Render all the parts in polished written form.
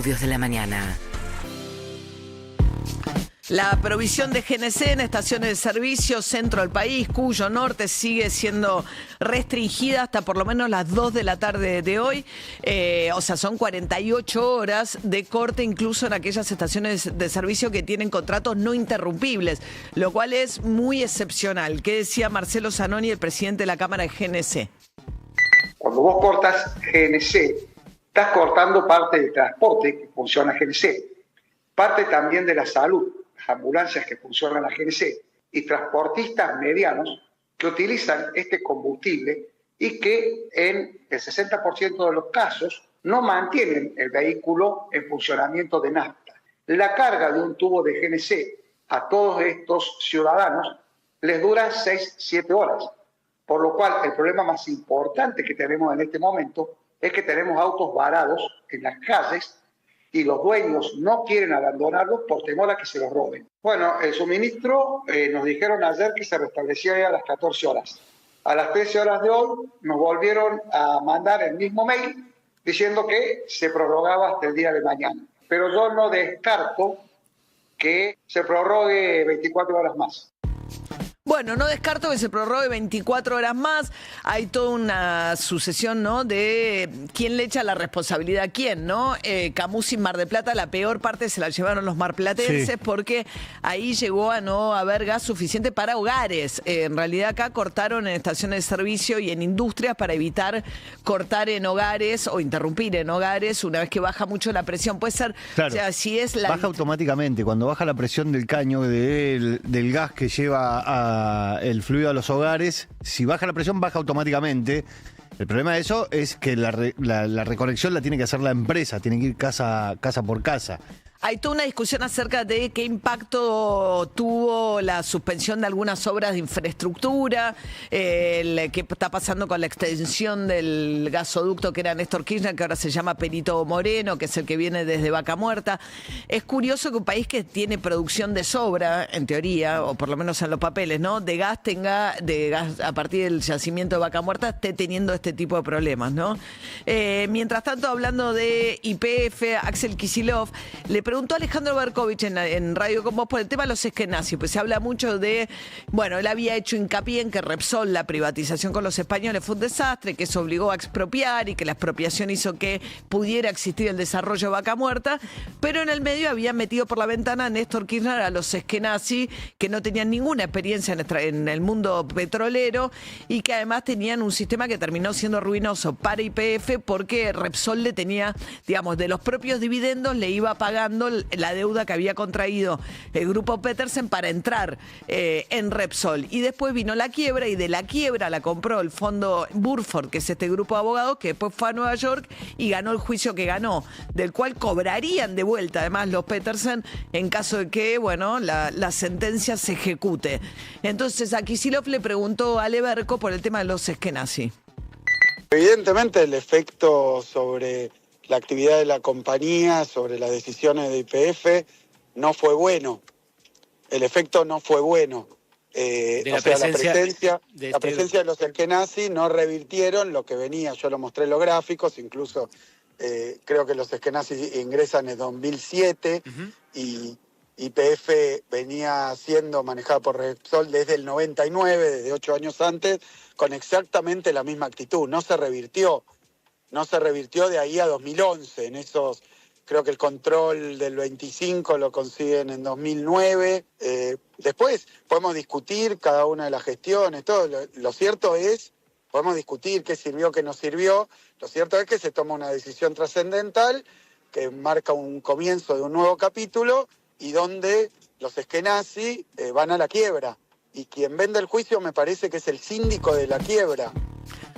Audios de la mañana. La provisión de GNC en estaciones de servicio centro del país, Cuyo, Norte, sigue siendo restringida hasta por lo menos las 2 de la tarde de hoy. O sea, son 48 horas de corte incluso en aquellas estaciones de servicio que tienen contratos no interrumpibles, lo cual es muy excepcional. ¿Qué decía Marcelo Zanoni, el presidente de la Cámara de GNC? Cuando vos cortas GNC, estás cortando parte del transporte que funciona GNC, parte también de la salud, las ambulancias que funcionan a GNC y transportistas medianos que utilizan este combustible y que en el 60% de los casos no mantienen el vehículo en funcionamiento de nafta. La carga de un tubo de GNC a todos estos ciudadanos les dura 6-7 horas, por lo cual el problema más importante que tenemos en este momento es que tenemos autos varados en las calles y los dueños no quieren abandonarlos por temor a que se los roben. Bueno, el suministro nos dijeron ayer que se restablecía a las 14 horas. A las 13 horas de hoy nos volvieron a mandar el mismo mail diciendo que se prorrogaba hasta el día de mañana. Pero yo no descarto que se prorrogue 24 horas más. Bueno, no descarto que se prorrogue 24 horas más. Hay toda una sucesión, ¿no?, de quién le echa la responsabilidad a quién, ¿no? Camusi, Mar del Plata, la peor parte se la llevaron los marplatenses, sí, porque ahí llegó a no haber gas suficiente para hogares. En realidad acá cortaron en estaciones de servicio y en industrias para evitar cortar en hogares o interrumpir en hogares una vez que baja mucho la presión. Puede ser, claro, o sea, si es la... Baja automáticamente. Cuando baja la presión del caño del gas que lleva el fluido a los hogares, si baja la presión, baja automáticamente. El problema de eso es que la reconexión la tiene que hacer la empresa, tiene que ir casa por casa. Hay toda una discusión acerca de qué impacto tuvo la suspensión de algunas obras de infraestructura, qué está pasando con la extensión del gasoducto que era Néstor Kirchner, que ahora se llama Perito Moreno, que es el que viene desde Vaca Muerta. Es curioso que un país que tiene producción de sobra, en teoría, o por lo menos en los papeles, ¿no?, de gas a partir del yacimiento de Vaca Muerta, esté teniendo este tipo de problemas, ¿no? Mientras tanto, hablando de YPF, Axel Kicillof le preguntó a Alejandro Berkovich en Radio Con Vos por el tema de los esquenazis, pues se habla mucho de, bueno, él había hecho hincapié en que Repsol, la privatización con los españoles fue un desastre, que se obligó a expropiar y que la expropiación hizo que pudiera existir el desarrollo de Vaca Muerta, pero en el medio había metido por la ventana a Néstor Kirchner a los esquenazis, que no tenían ninguna experiencia en el mundo petrolero y que además tenían un sistema que terminó siendo ruinoso para YPF porque Repsol le tenía, digamos, de los propios dividendos le iba pagando la deuda que había contraído el grupo Petersen para entrar en Repsol. Y después vino la quiebra y de la quiebra la compró el fondo Burford, que es este grupo de abogados, que después fue a Nueva York y ganó el juicio que ganó, del cual cobrarían de vuelta además los Petersen en caso de que, bueno, la sentencia se ejecute. Entonces a Kicillof le preguntó a Leberco por el tema de los esquenazis. Evidentemente el efecto sobre la actividad de la compañía, sobre las decisiones de YPF, no fue bueno. El efecto no fue bueno. La presencia de los esquenazis no revirtieron lo que venía. Yo lo mostré en los gráficos, incluso creo que los esquenazis ingresan en 2007 y YPF venía siendo manejada por Repsol desde el 99, desde 8 años antes, con exactamente la misma actitud. No se revirtió de ahí a 2011. En esos, creo que el control del 25 lo consiguen en 2009. Después podemos discutir cada una de las gestiones, todo. Lo cierto es, podemos discutir qué sirvió, qué no sirvió. Lo cierto es que se toma una decisión trascendental que marca un comienzo de un nuevo capítulo y donde los esquenazis van a la quiebra. Y quien vende el juicio me parece que es el síndico de la quiebra.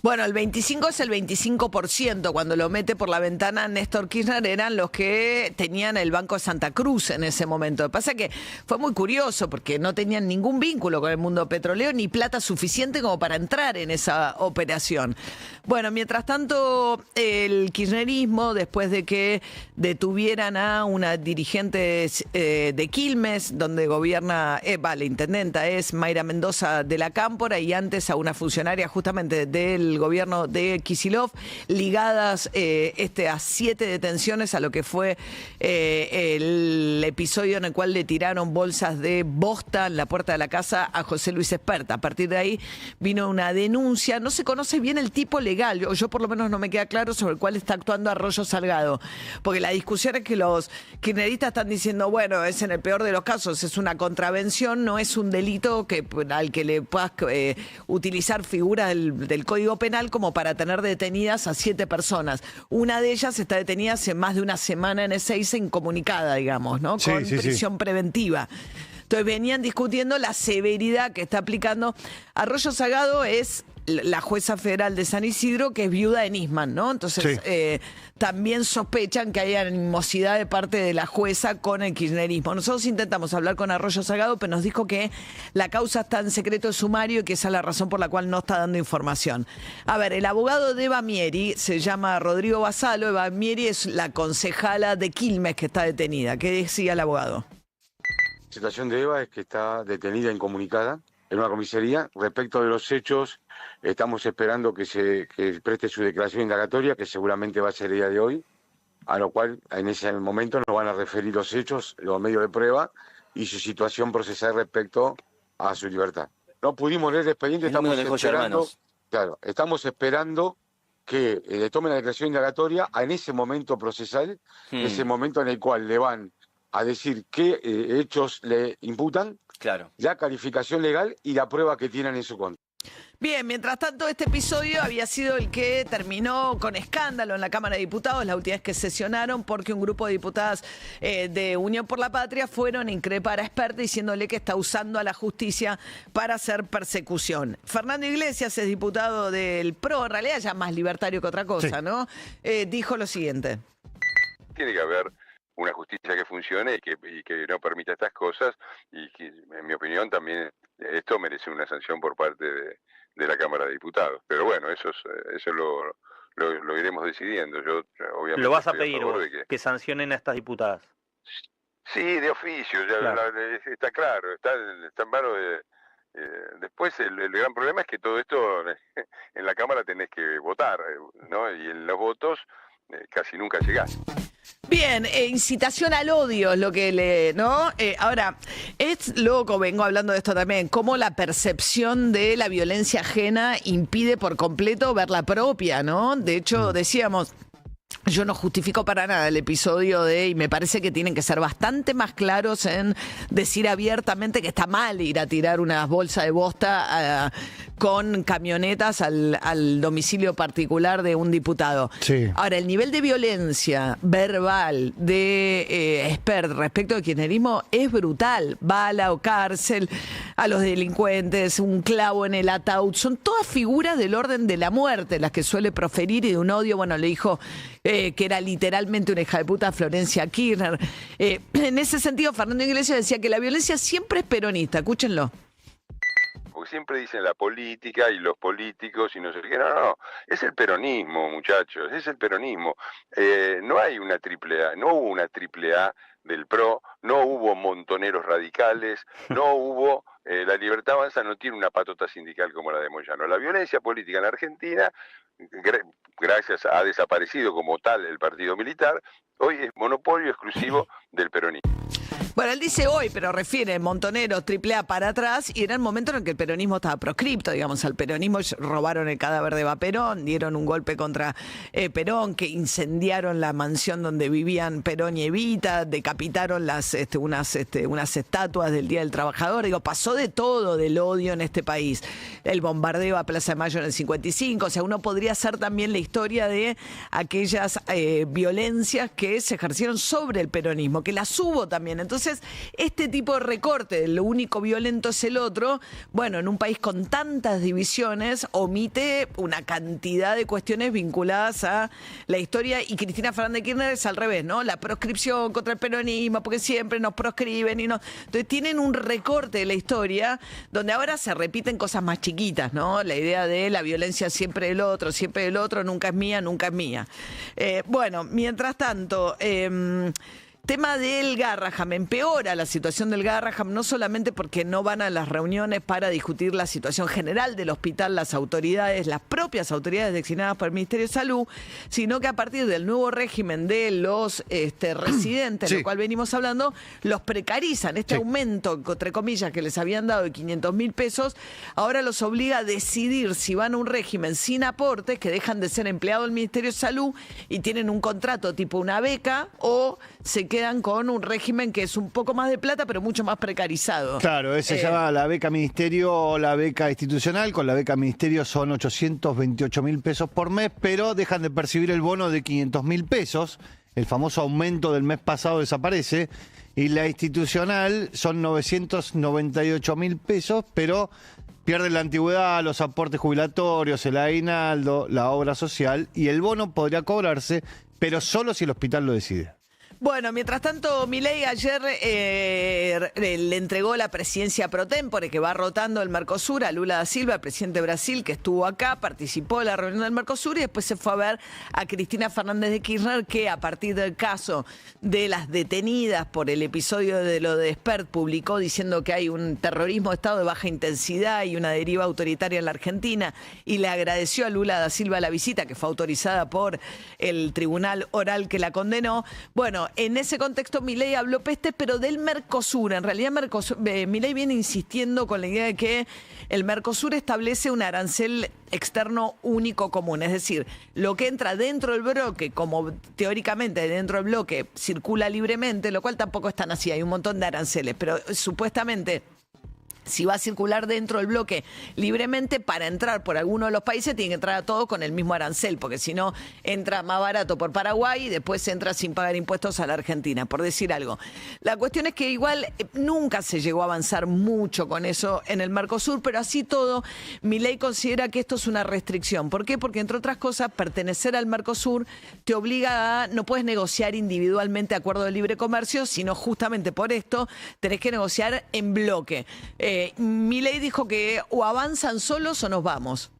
Bueno, el 25 es el 25%. Cuando lo mete por la ventana Néstor Kirchner eran los que tenían el Banco de Santa Cruz en ese momento. Lo que pasa es que fue muy curioso porque no tenían ningún vínculo con el mundo petrolero ni plata suficiente como para entrar en esa operación. Bueno, mientras tanto, el kirchnerismo, después de que detuvieran a una dirigente de Quilmes, donde gobierna, la intendenta es Mayra Mendoza de la Cámpora, y antes a una funcionaria justamente del del gobierno de Kicillof, ligadas a 7 detenciones a lo que fue el episodio en el cual le tiraron bolsas de bosta en la puerta de la casa a José Luis Espert. A partir de ahí vino una denuncia. No se conoce bien el tipo legal, yo por lo menos no me queda claro sobre el cual está actuando Arroyo Salgado, porque la discusión es que los kirchneristas están diciendo, bueno, es en el peor de los casos, es una contravención, no es un delito al que le puedas utilizar figuras del Código Penal como para tener detenidas a 7 personas. Una de ellas está detenida hace más de una semana en Ezeiza, incomunicada, digamos, ¿no? Con prisión preventiva. Entonces venían discutiendo la severidad que está aplicando. Arroyo Salgado es la jueza federal de San Isidro, que es viuda de Nisman, ¿no? Entonces también sospechan que hay animosidad de parte de la jueza con el kirchnerismo. Nosotros intentamos hablar con Arroyo Salgado, pero nos dijo que la causa está en secreto de sumario y que esa es la razón por la cual no está dando información. A ver, el abogado de Eva Mieri se llama Rodrigo Basalo. Eva Mieri es la concejala de Quilmes que está detenida. ¿Qué decía el abogado? La situación de Eva es que está detenida incomunicada en una comisaría. Respecto de los hechos, estamos esperando que preste su declaración indagatoria, que seguramente va a ser el día de hoy, a lo cual en ese momento nos van a referir los hechos, los medios de prueba y su situación procesal respecto a su libertad. No pudimos leer el expediente, estamos esperando que le tomen la declaración indagatoria en ese momento procesal, ese momento en el cual le van a decir qué hechos le imputan, la calificación legal y la prueba que tienen en su contra. Bien, mientras tanto, este episodio había sido el que terminó con escándalo en la Cámara de Diputados, la última vez que sesionaron, porque un grupo de diputadas de Unión por la Patria fueron a increpar a Espert diciéndole que está usando a la justicia para hacer persecución. Fernando Iglesias es diputado del PRO, en realidad ya más libertario que otra cosa, ¿no? Dijo lo siguiente. Tiene que haber una justicia que funcione y que no permita estas cosas, y que, en mi opinión, también esto merece una sanción por parte de la Cámara de Diputados. Pero bueno, eso lo iremos decidiendo. Yo obviamente ¿lo vas a pedir vos, que sancionen a estas diputadas? Sí, de oficio, está claro, está en manos de... después el gran problema es que todo esto en la Cámara tenés que votar, ¿no? Y en los votos casi nunca llegás. Bien, incitación al odio es lo que ¿no? Ahora, es loco, vengo hablando de esto también, cómo la percepción de la violencia ajena impide por completo ver la propia, ¿no? De hecho, decíamos, yo no justifico para nada el episodio y me parece que tienen que ser bastante más claros en decir abiertamente que está mal ir a tirar unas bolsas de bosta con camionetas al domicilio particular de un diputado. Sí. Ahora, el nivel de violencia verbal de Espert respecto al kirchnerismo es brutal. Bala o cárcel a los delincuentes, un clavo en el ataúd, son todas figuras del orden de la muerte las que suele proferir, y de un odio, bueno, le dijo que era literalmente una hija de puta Florencia Kirchner. En ese sentido, Fernando Iglesias decía que la violencia siempre es peronista. Escúchenlo. Porque siempre dicen la política y los políticos y no sé qué. No, es el peronismo, muchachos, es el peronismo. No hay una triple A, no hubo una triple A del PRO, no hubo montoneros radicales, no hubo... la Libertad Avanza no tiene una patota sindical como la de Moyano. La violencia política en la Argentina, gracias a desaparecido como tal el partido militar, hoy es monopolio exclusivo del peronismo. Bueno, él dice hoy, pero refiere Montoneros, AAA para atrás, y era el momento en el que el peronismo estaba proscripto, digamos. Al peronismo robaron el cadáver de Eva Perón, dieron un golpe contra Perón, que incendiaron la mansión donde vivían Perón y Evita, decapitaron unas estatuas del Día del Trabajador. Digo, pasó de todo del odio en este país. El bombardeo a Plaza de Mayo en el 55, o sea, uno podría hacer también la historia de aquellas violencias que se ejercieron sobre el peronismo, que las hubo también. Entonces, este tipo de recorte, lo único violento es el otro, bueno, en un país con tantas divisiones, omite una cantidad de cuestiones vinculadas a la historia, y Cristina Fernández de Kirchner es al revés, ¿no? La proscripción contra el peronismo, porque siempre nos proscriben y no. Entonces tienen un recorte de la historia donde ahora se repiten cosas más chiquitas, ¿no? La idea de la violencia siempre del otro, nunca es mía, nunca es mía. Bueno, mientras tanto... tema del Garraham, empeora la situación del Garraham, no solamente porque no van a las reuniones para discutir la situación general del hospital, las propias autoridades designadas por el Ministerio de Salud, sino que a partir del nuevo régimen de los residentes, lo cual venimos hablando, los precarizan. Este aumento, entre comillas, que les habían dado de 500.000 pesos, ahora los obliga a decidir si van a un régimen sin aportes, que dejan de ser empleados del Ministerio de Salud y tienen un contrato tipo una beca, o se quedan con un régimen que es un poco más de plata, pero mucho más precarizado. Claro, se llama la beca ministerio o la beca institucional. Con la beca ministerio son 828.000 pesos por mes, pero dejan de percibir el bono de 500.000 pesos. El famoso aumento del mes pasado desaparece. Y la institucional son 998.000 pesos, pero pierden la antigüedad, los aportes jubilatorios, el aguinaldo, la obra social, y el bono podría cobrarse, pero solo si el hospital lo decide. Bueno, mientras tanto, Milei ayer le entregó la presidencia pro tempore, que va rotando el Mercosur, a Lula da Silva, el presidente de Brasil, que estuvo acá, participó de la reunión del Mercosur y después se fue a ver a Cristina Fernández de Kirchner, que a partir del caso de las detenidas por el episodio de lo de Spert, publicó diciendo que hay un terrorismo de Estado de baja intensidad y una deriva autoritaria en la Argentina, y le agradeció a Lula da Silva la visita, que fue autorizada por el tribunal oral que la condenó. Bueno, en ese contexto Milei habló peste, pero del Mercosur. En realidad Milei viene insistiendo con la idea de que el Mercosur establece un arancel externo único común. Es decir, lo que entra dentro del bloque, como teóricamente dentro del bloque circula libremente, lo cual tampoco es tan así, hay un montón de aranceles, pero supuestamente si va a circular dentro del bloque libremente, para entrar por alguno de los países tiene que entrar a todos con el mismo arancel, porque si no entra más barato por Paraguay y después entra sin pagar impuestos a la Argentina, por decir algo. La cuestión es que igual nunca se llegó a avanzar mucho con eso en el Mercosur, pero así todo, Milei considera que esto es una restricción. ¿Por qué? Porque entre otras cosas, pertenecer al Mercosur te obliga a, no puedes negociar individualmente acuerdo de libre comercio, sino justamente por esto tenés que negociar en bloque. Milei dijo que o avanzan solos o nos vamos.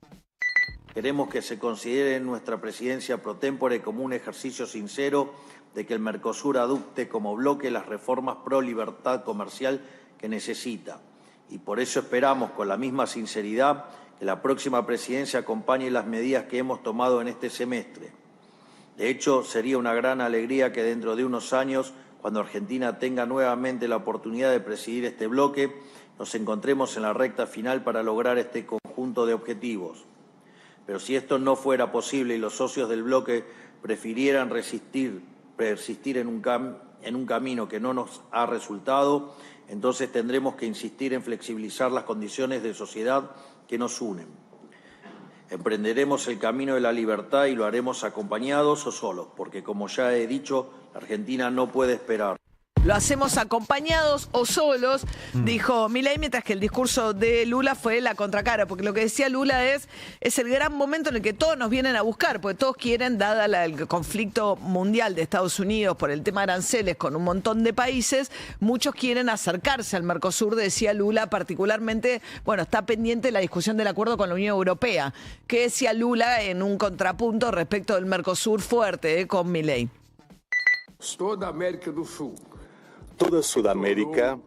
Queremos que se considere nuestra presidencia pro tempore como un ejercicio sincero de que el Mercosur adopte como bloque las reformas pro libertad comercial que necesita. Y por eso esperamos con la misma sinceridad que la próxima presidencia acompañe las medidas que hemos tomado en este semestre. De hecho, sería una gran alegría que dentro de unos años, cuando Argentina tenga nuevamente la oportunidad de presidir este bloque, nos encontremos en la recta final para lograr este conjunto de objetivos. Pero si esto no fuera posible y los socios del bloque prefirieran persistir en un camino que no nos ha resultado, entonces tendremos que insistir en flexibilizar las condiciones de sociedad que nos unen. Emprenderemos el camino de la libertad y lo haremos acompañados o solos, porque como ya he dicho, la Argentina no puede esperar. Lo hacemos acompañados o solos, dijo Milei, mientras que el discurso de Lula fue la contracara, porque lo que decía Lula es el gran momento en el que todos nos vienen a buscar, porque todos quieren, dada el conflicto mundial de Estados Unidos por el tema de aranceles con un montón de países, muchos quieren acercarse al Mercosur, decía Lula, particularmente, bueno, está pendiente la discusión del acuerdo con la Unión Europea, que decía Lula en un contrapunto respecto del Mercosur fuerte con Milei. Toda Sudamérica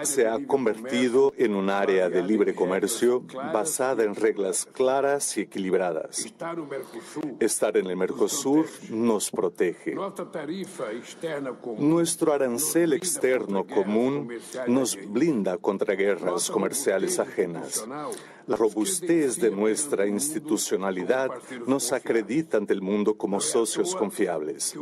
se ha convertido en un área de libre comercio basada en reglas claras y equilibradas. Estar en el Mercosur nos protege. Nuestro arancel externo común nos blinda contra guerras comerciales ajenas. La robustez de nuestra institucionalidad nos acredita ante el mundo como socios confiables.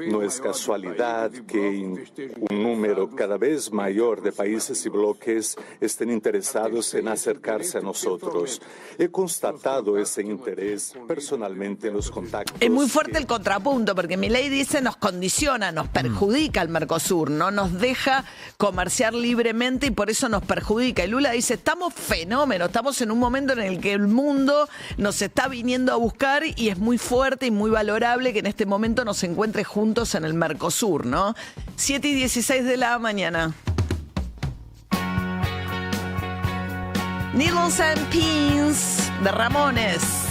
No es casualidad que un número cada vez mayor de países y bloques estén interesados en acercarse a nosotros. He constatado ese interés personalmente en los contactos. Es muy fuerte el contrapunto, porque Milei dice nos condiciona, nos perjudica el Mercosur, no nos deja comerciar libremente y por eso nos perjudica. Y Lula dice, estamos fenómenos, estamos en un momento en el que el mundo nos está viniendo a buscar y es muy fuerte y muy valorable que en este momento nos encuentre juntos en el Mercosur, ¿no? 7:16 de la mañana. Needles and Pins de Ramones.